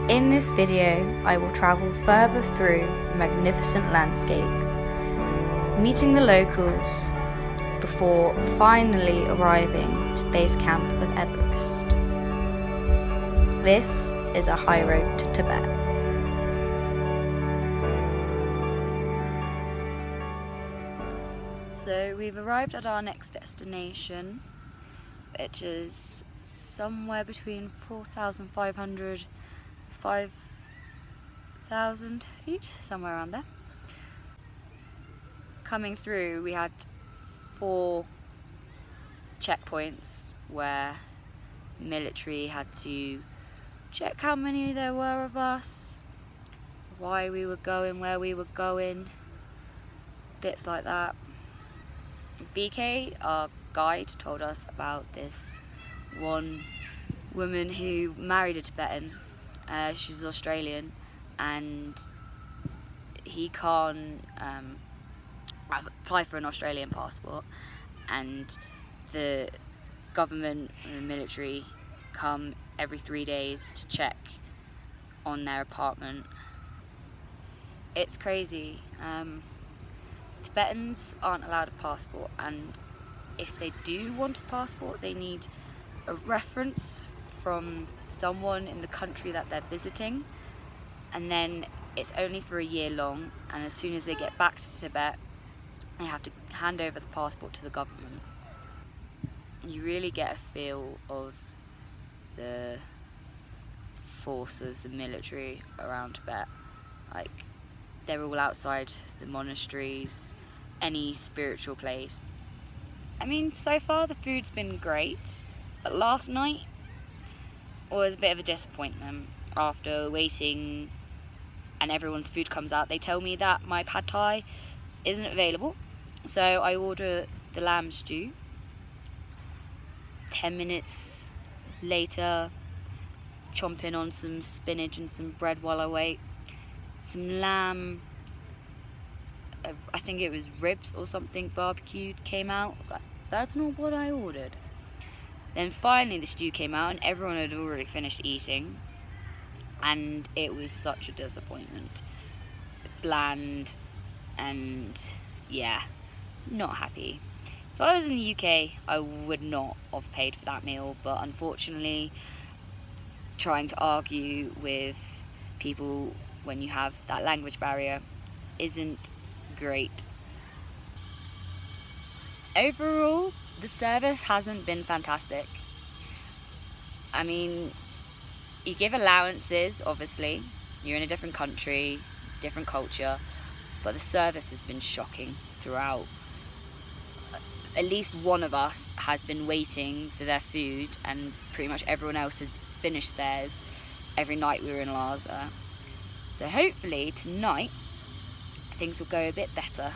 In this video, I will travel further through the magnificent landscape, meeting the locals before finally arriving to base camp of Everest. This is a high road to Tibet. So we've arrived at our next destination, which is somewhere between 4,500 5,000 feet, somewhere around there. Coming through, we had 4 checkpoints where military had to check how many there were of us, why we were going, where we were going, bits like that. BK, our guide, told us about this one woman who married a Tibetan. She's Australian, and he can't apply for an Australian passport, and the government and the military come every 3 days to check on their apartment. It's crazy. Tibetans aren't allowed a passport, and if they do want a passport, they need a reference from someone in the country that they're visiting, and then it's only for a year long, and as soon as they get back to Tibet, they have to hand over the passport to the government. You really get a feel of the force of the military around Tibet. Like, they're all outside the monasteries, any spiritual place. I mean, so far the food's been great, but last night was a bit of a disappointment. After waiting and everyone's food comes out, they tell me that my pad thai isn't available, so I order the lamb stew. 10 minutes later, chomping on some spinach and some bread while I wait. Some lamb, I think it was ribs or something barbecued, came out. I was like, that's not what I ordered. Then finally the stew came out and everyone had already finished eating, and it was such a disappointment. Bland, and yeah, not happy. If I was in the UK, I would not have paid for that meal, but unfortunately, trying to argue with people when you have that language barrier isn't great. Overall, the service hasn't been fantastic. I mean, you give allowances, obviously. You're in a different country, different culture, but the service has been shocking throughout. At least one of us has been waiting for their food, and pretty much everyone else has finished theirs every night we were in Laszlo. So hopefully tonight things will go a bit better.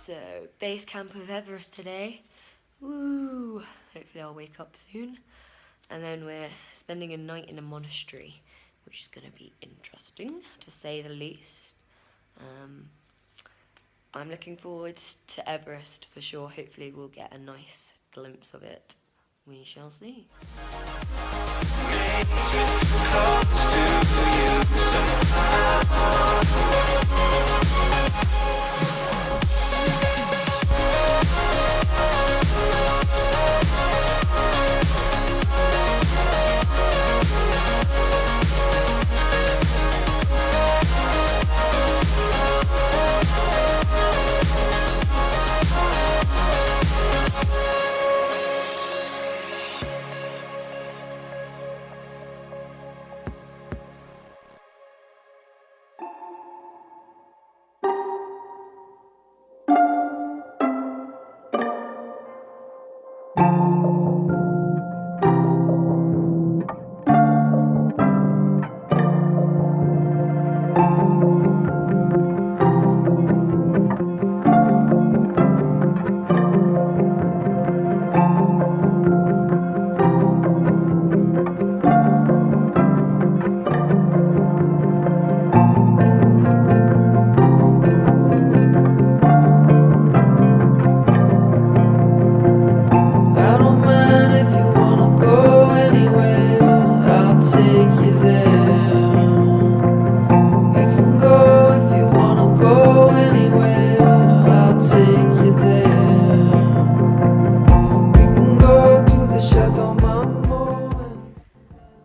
So, base camp of Everest today. Woo! Hopefully I'll wake up soon. And then we're spending a night in a monastery, which is going to be interesting, to say the least. I'm looking forward to Everest for sure. Hopefully we'll get a nice glimpse of it. We shall see.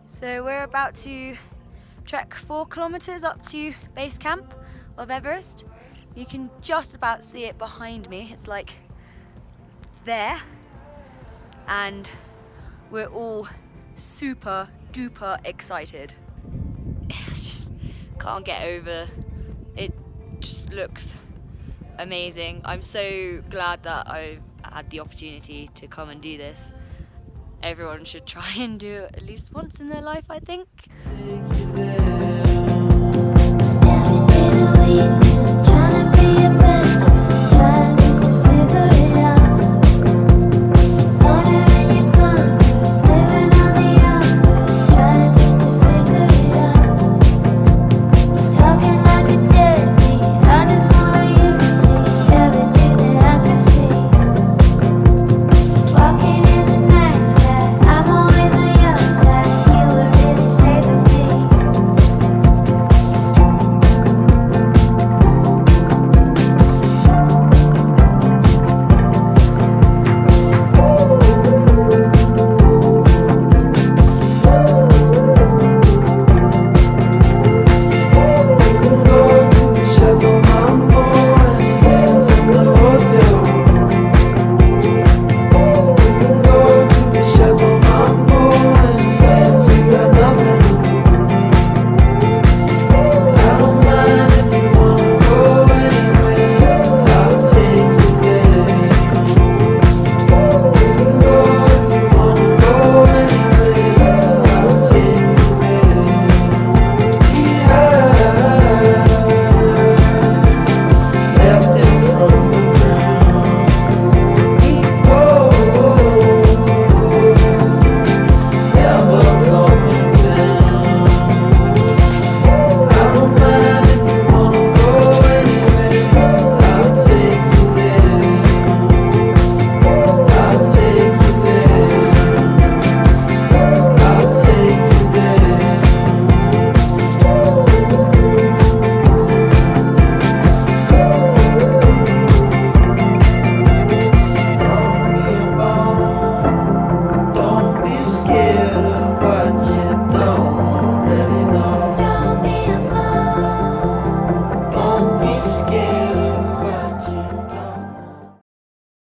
So we're about to trek 4 kilometers up to base camp of Everest. You can just about see it behind me. It's like there. And we're all super duper excited. I just can't get over it. Just looks amazing. I'm so glad that I had the opportunity to come and do this. Everyone should try and do it at least once in their life, I think. Every day the week.